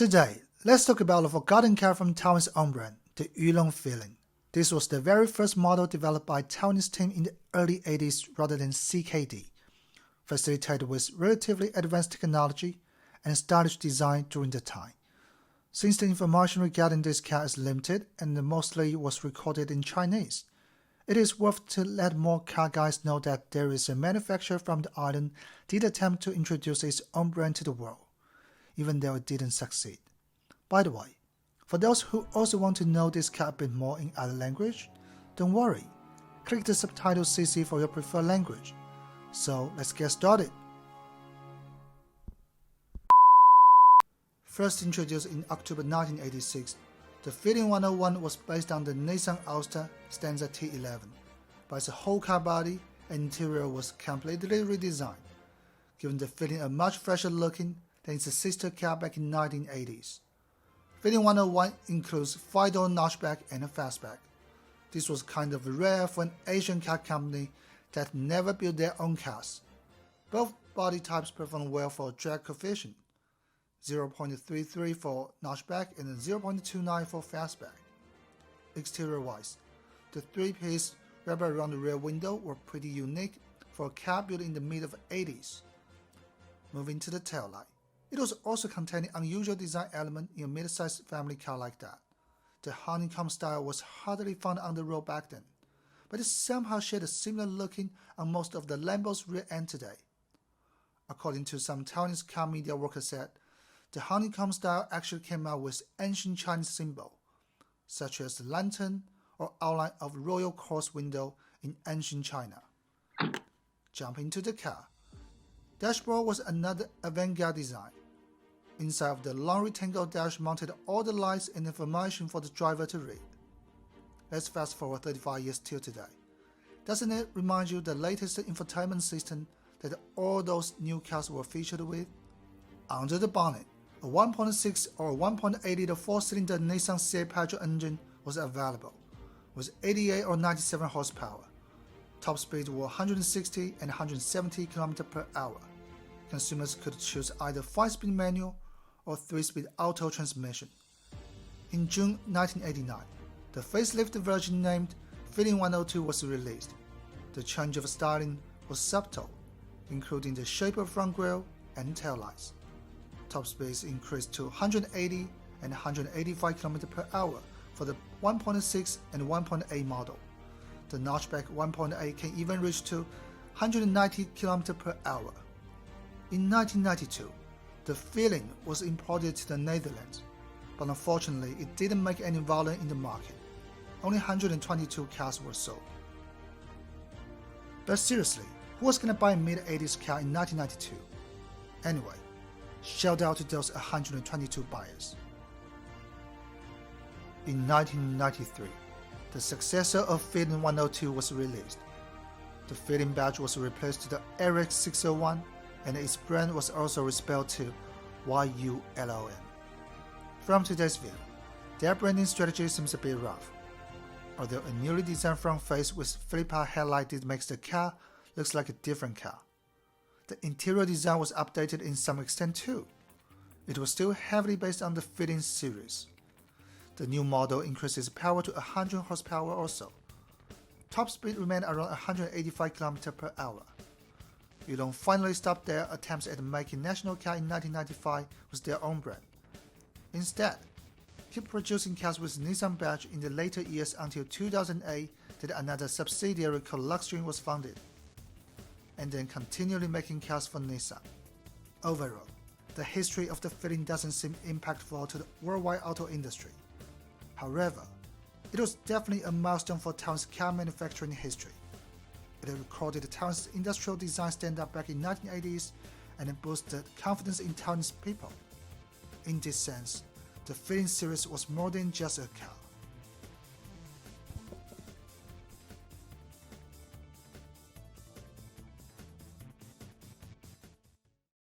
Today, let's talk about the forgotten car from Taiwan's own brand, the Yulong Feeling. This was the very first model developed by Taiwanese team in the early 80s rather than CKD, facilitated with relatively advanced technology and stylish design during the time. Since the information regarding this car is limited and mostly was recorded in Chinese, it is worth to let more car guys know that there is a manufacturer from the island did attempt to introduce its own brand to the world, even though it didn't succeed. By the way, for those who also want to know this car a bit more in other language, don't worry, click the subtitle CC for your preferred language. So let's get started. First introduced in October 1986, the Feeling 101 was based on the Nissan Alstar Stanza T11, but its whole car body and interior was completely redesigned, giving the Feeling a much fresher looking than its sister car back in the 1980s. Feeling 101 includes 5-door notchback and a fastback. This was kind of rare for an Asian car company that never built their own cars. Both body types perform well for drag coefficient, 0.33 for notchback and 0.29 for fastback. Exterior-wise, the 3-piece wrapper around the rear window were pretty unique for a car built in the mid-80s. Moving to the taillight, it was also containing unusual design element in a mid-sized family car like that. The honeycomb style was hardly found on the road back then, but it somehow shared a similar looking on most of the Lambo's rear end today. According to some Taiwanese car media workers said, the honeycomb style actually came out with ancient Chinese symbol, such as the lantern or outline of royal course window in ancient China. Jumping to the car, dashboard was another avant-garde design. Inside of the long rectangle dash mounted all the lights and information for the driver to read. Let's fast forward 35 years till today. Doesn't it remind you the latest infotainment system that all those new cars were featured with? Under the bonnet, a 1.6 or 1.8-liter 4-cylinder Nissan CA petrol engine was available, with 88 or 97 horsepower. Top speeds were 160 and 170 km per hour. Consumers could choose either 5-speed manual or 3-speed auto transmission. In June 1989, the facelift version named Feeling 102 was released. The change of styling was subtle, including the shape of front grille and taillights. Top speeds increased to 180 and 185 km per hour for the 1.6 and 1.8 model. The notchback 1.8 can even reach to 190 km per hour. In 1992, the Feeling was imported to the Netherlands, but unfortunately it didn't make any volume in the market. Only 122 cars were sold. But seriously, who was gonna buy a mid-80s car in 1992? Anyway, shout out to those 122 buyers. In 1993, the successor of Feeling 102 was released. The Feeling badge was replaced to the RX 601, and its brand was also respelled to YULON. From today's view, their branding strategy seems a bit rough. Although a newly designed front face with flip-out headlight did make the car look like a different car. The interior design was updated in some extent too. It was still heavily based on the Feeling series. The new model increases power to 100 horsepower or so. Top speed remained around 185 km per hour. Yulong finally stopped their attempts at making national car in 1995 with their own brand. Instead, keep producing cars with Nissan badge in the later years until 2008 that another subsidiary called Luxstream was founded, and then continually making cars for Nissan. Overall, the history of the Feeling doesn't seem impactful to the worldwide auto industry. However, it was definitely a milestone for Taiwan's car manufacturing history. It recorded Taiwan's industrial design stand-up back in the 1980s and it boosted confidence in Taiwanese people. In this sense, the Feeling series was more than just a car.